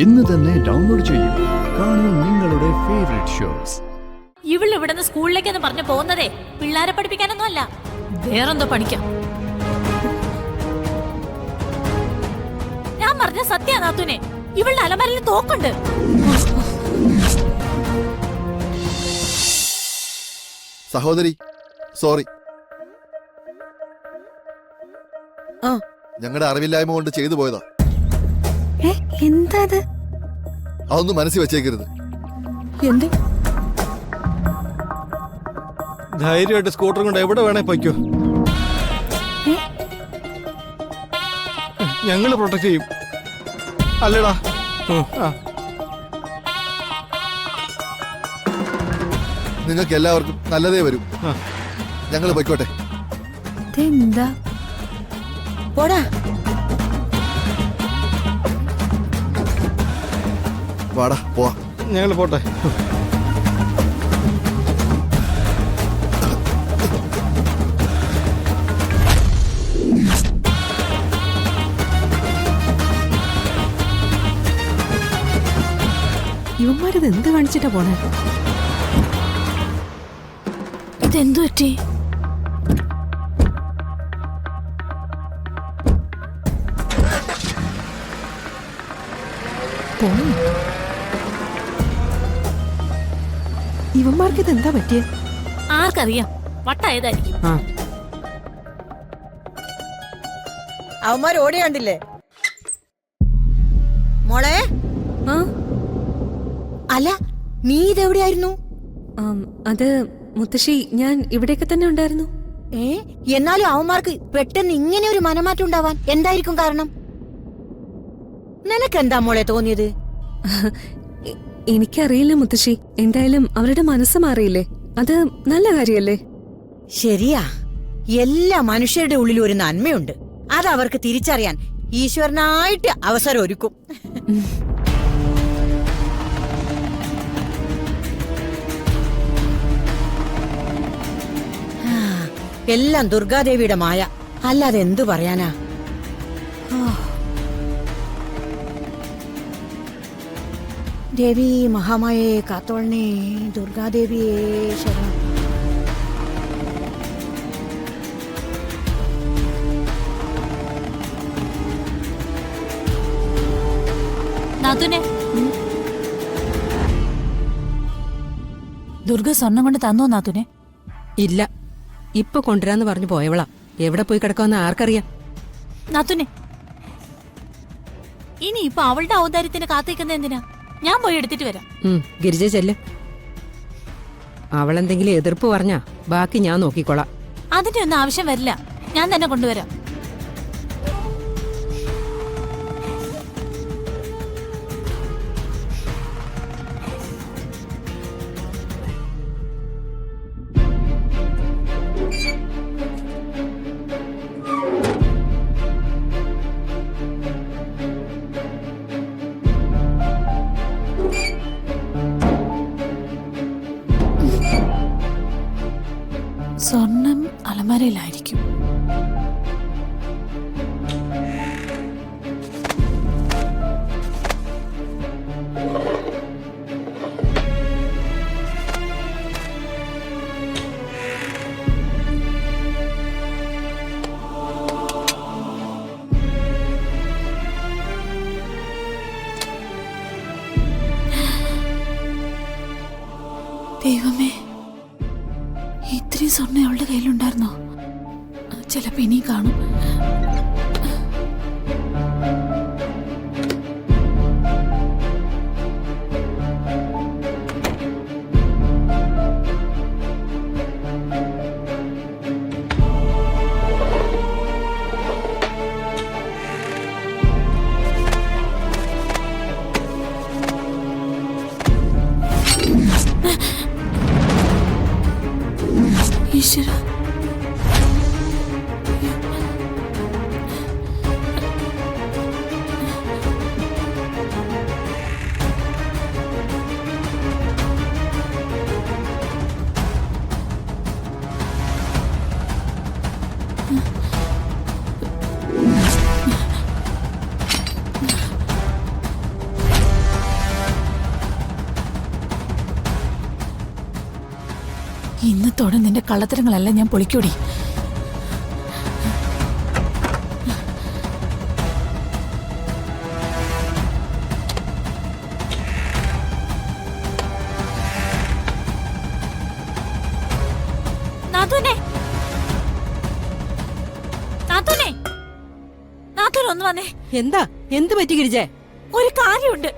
ഇന്ന് തന്നെ ഡൗൺലോഡ് ചെയ്യൂ. കാണൂ നിങ്ങളുടെ ഫേവറേറ്റ് ഷോസ്. ഇവിടുന്ന് സ്കൂളിലേക്കെന്ന് പറഞ്ഞു പോകുന്നതേ പിള്ളേരെ പഠിപ്പിക്കാനൊന്നും അല്ല, വേറെന്തോ പഠിക്കാം. ഞാൻ പറഞ്ഞ സത്യ നാത്തുനെ, ഇവളുടെ അലമാരയിൽ തോക്കുണ്ട്. സഹോദരി സോറി, ഞങ്ങളുടെ അറിവില്ലായ്മ കൊണ്ട് ചെയ്തു പോയതാ. എന്താ അതൊന്നും മനസ്സിൽ വെച്ചേക്കരുത്. എന്ത് ധൈര്യമായിട്ട് സ്കൂട്ടർ കൊണ്ട് എവിടെ വേണേ പൊയ്ക്കോ, ഞങ്ങള് പ്രൊട്ടക്ട് ചെയ്യും. അല്ലടാ നിങ്ങൾക്ക് എല്ലാവർക്കും നല്ലതേ വരും. ഞങ്ങൾ പൊയ്ക്കോട്ടെ. എന്താ പോടാ, വാടാ പോവാ. ഞങ്ങൾ പോട്ടെ. ഇവന്മാരിത് എന്ത് കാണിച്ചിട്ടാ പോണേ? ഇതെന്തു പറ്റി? ഇവന്മാർക്ക് ഇത് എന്താ പറ്റിയ? ആർക്കറിയാം, വട്ടായതായിരിക്കും. അവന്മാർ ഓടി കണ്ടില്ലേ മോളെ? അല്ല, നീ ഇതെവിടെയായിരുന്നു? അത് മുത്തശ്ശി, ഞാൻ ഇവിടെയൊക്കെ തന്നെ ഉണ്ടായിരുന്നു. എന്നാലും അവന്മാർക്ക് പെട്ടെന്ന് ഇങ്ങനെ ഒരു മനമാറ്റം ഉണ്ടാവാൻ എന്തായിരിക്കും കാരണം? നിനക്കെന്താ മോളെ തോന്നിയത്? എനിക്കറിയില്ല മുത്തശ്ശി. എന്തായാലും അവരുടെ മനസ്സ് മാറിയില്ലേ, അത് നല്ല കാര്യല്ലേ? ശരിയാ, എല്ലാ മനുഷ്യരുടെ ഉള്ളിൽ ഒരു നന്മയുണ്ട്. അത് അവർക്ക് തിരിച്ചറിയാൻ ഈശ്വരനായിട്ട് അവസരം ഒരുക്കും. എല്ലാം ദുർഗാദേവിയുടെ മായ, അല്ലാതെ എന്തു പറയാനാ? ദേവി മഹാമായേ കാത്തോളണേ, ദുർഗാദേവിയേ ശരണം. നാത്തുനെ, ദുർഗ സ്വർണം കൊണ്ട് തന്നോ നാത്തുനെ? ഇല്ല, ഇപ്പൊ കൊണ്ടുവരാന്ന് പറഞ്ഞു പോയവളാ. എവിടെ പോയി കിടക്കാന്ന് ആർക്കറിയാം? നാത്തുനെ, ഇനി ഇപ്പൊ അവളുടെ ഔദാര്യത്തിന് കാത്തിരിക്കുന്ന എന്തിനാ? ഞാൻ പോയി എടുത്തിട്ട് വരാം. ഗിരിജ ചെല്ല്. അവളെന്തെങ്കിലും എതിർപ്പ് പറഞ്ഞാ ബാക്കി ഞാൻ നോക്കിക്കോളാം. അതിന്റെ ഒന്നും ആവശ്യം വരില്ല, ഞാൻ തന്നെ കൊണ്ടുവരാം. സ്വർണം അലമാരയിലായിരിക്കും. ദൈവമേ, ഇത്രയും സ്വർണ്ണം അവളുടെ കയ്യിലുണ്ടായിരുന്നോ? ചിലപ്പോ ഇനി കാണും. ഈശ്വര, ഇന്നത്തോടെ നിന്റെ കള്ളത്തരങ്ങളെല്ലാം ഞാൻ പൊളിക്കൂടി. നാത്തൂനെ, നാത്തൂനെ, നാത്തൂൻ ഒന്ന് വന്നേ. എന്താ എന്ത് പറ്റി ഗിരിജേ? ഒരു കാര്യമുണ്ട്.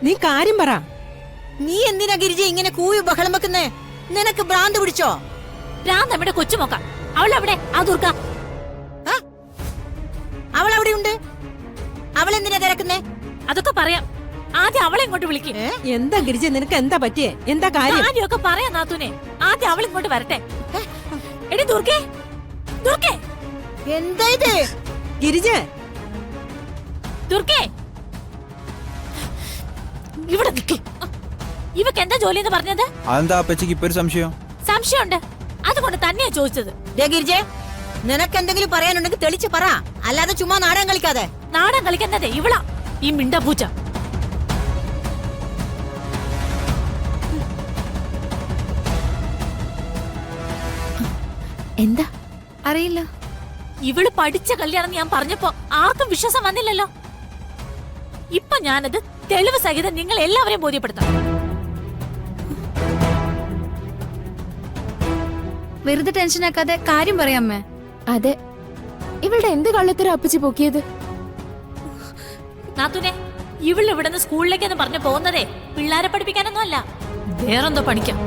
നീ കാര്യം പറ. നീ എന്തിനാ ഗിരിജ ഇങ്ങനെ കൂവി ബഹളം വെക്കുന്നേ? നിനക്ക് ഭ്രാന്ത് പിടിച്ചോ? ഭ്രാന്ത് നമ്മുടെ കൊച്ചുമോക്ക. അവളവിടെ ആ ദുർഗ. അവൾ അവിടെ ഉണ്ട്. അവൾ എന്തിനാ തിരക്കുന്നേ? അതൊക്കെ പറയാം. ആദ്യം അവളെ ഇങ്ങോട്ട് വിളിക്കും. എന്താ ഗിരിജ, നിനക്ക് എന്താ പറ്റിയേ? എന്താ കാര്യം? കാര്യമൊക്കെ പറയാം നാത്തൂനെ. ആദ്യം അവൾ ഇങ്ങോട്ട് വരട്ടെ. എടി ദുർഗേ, ദുർഗേ, എന്താ ഇത്? ഗിരിജ, ദുർഗേ, ഇവിടെ നിൽക്ക്. ഇവക്ക് എന്താ ജോലി എന്ന് പറഞ്ഞത്? അതെന്താ അപ്പച്ചിക്ക് ഇപ്പൊ ഒരു സംശയം? സംശയമുണ്ട്, അതുകൊണ്ട് തന്നെയാ ചോദിച്ചത്. ദേ ഗിരിജെ, നിനക്ക് എന്തെങ്കിലും പറയാനുണ്ടെങ്കിൽ തെളിച്ച് പറ, അല്ലാതെ ചുമ്മാ നാടകം കളിക്കാതെ. നാടൻ കളിക്കുന്നതേ ഇവളാ, ഈ മിണ്ടപൂച്ച. എന്താ അറിയില്ല. ഇവള് പഠിച്ച കല്യാണം ഞാൻ പറഞ്ഞപ്പോ ആർക്കും വിശ്വാസം വന്നില്ലല്ലോ. ഇപ്പൊ ഞാനത് തെളിവ് സഹിതം നിങ്ങൾ എല്ലാവരെയും ബോധ്യപ്പെടുത്താം. വെറുതെ ടെൻഷനാക്കാതെ കാര്യം പറയാമ്മേ. അതെ, ഇവളുടെ എന്ത് കള്ളത്തരം അപ്പച്ചി പൊക്കിയത്? നാത്തൂനെ, ഇവള് ഇവിടുന്ന് സ്കൂളിലേക്കെന്ന് പറഞ്ഞു പോകുന്നതേ പിള്ളാരെ പഠിപ്പിക്കാനൊന്നും അല്ല, വേറെന്തോ പഠിക്കാം.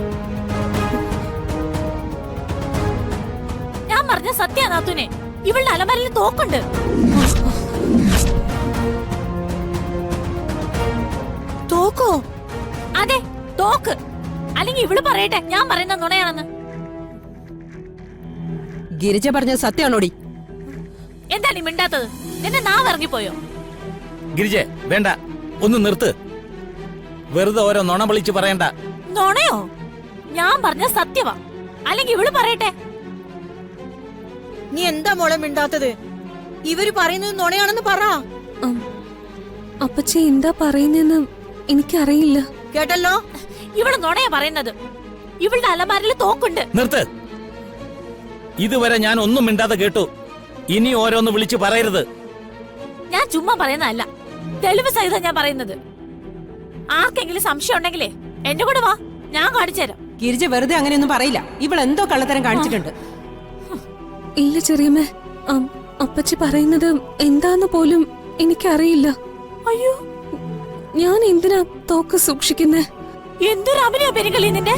ഞാൻ പറഞ്ഞ സത്യ നാത്തൂനെ, ഇവളുടെ അലമാരിൽ തോക്കുണ്ട്. തോക്കോ? അതെ, തോക്ക്. അല്ലെങ്കിൽ ഇവള് പറയട്ടെ ഞാൻ പറയുന്ന നുണയാണെന്ന്. ഗിരിജ പറഞ്ഞ സത്യമാണോടി? എന്താണ് ഈ മിണ്ടാത്തത്? എന്നെ നാവ് ഇറങ്ങിപ്പോയോ? ഗിരിജെ, വേണ്ട, ഒന്ന് നിർത്ത്. വെറുതെ ഓരോ നുണ വിളിച്ച് പറയണ്ട. നുണയോ? ഞാൻ പറഞ്ഞ സത്യവാ. അല്ലെങ്കിൽ ഇവള് പറയട്ടെ. നീ എന്താ മോളെ മിണ്ടാത്തത്? ഇവര് പറയുന്നത് നുണയാണെന്ന് പറ. അപ്പച്ചി എന്താ പറയുന്നെന്ന് എനിക്കറിയില്ല. കേട്ടല്ലോ, ഇവള് നുണയാ പറയുന്നത്. ഇവളുടെ അലമാരിൽ തോക്കുണ്ട്. നിർത്ത്. ഇതുവരെ ഞാൻ ഒന്നും മിണ്ടാതെ കേട്ടു. ഇനി ഓരോന്ന് വിളിച്ച് പറയരുത്. ഞാൻ ചുമ്മാ പറയുന്നതല്ല, തെളിവ് സഹിതം ഞാൻ പറയുന്നത്. ആർക്കെങ്കിലും സംശയം ഉണ്ടെങ്കിലേ എന്റെ കൂടെ വാ, ഞാൻ കാണിച്ചു തരാം. ഗിരിജ വെറുതെ അങ്ങനെയൊന്നും പറയില്ല. ഇവളെന്തോ കള്ളത്തരം കാണിച്ചിട്ടുണ്ട്. ഇല്ല ചെറിയമ്മേ, അപ്പച്ചി പറയുന്നത് എന്താന്ന് പോലും എനിക്കറിയില്ല. അയ്യോ, ഞാൻ എന്തിനാ തോക്ക് സൂക്ഷിക്കുന്നേ? എന്തൊരു അഭിനയ പെരുകളി നിന്റെ.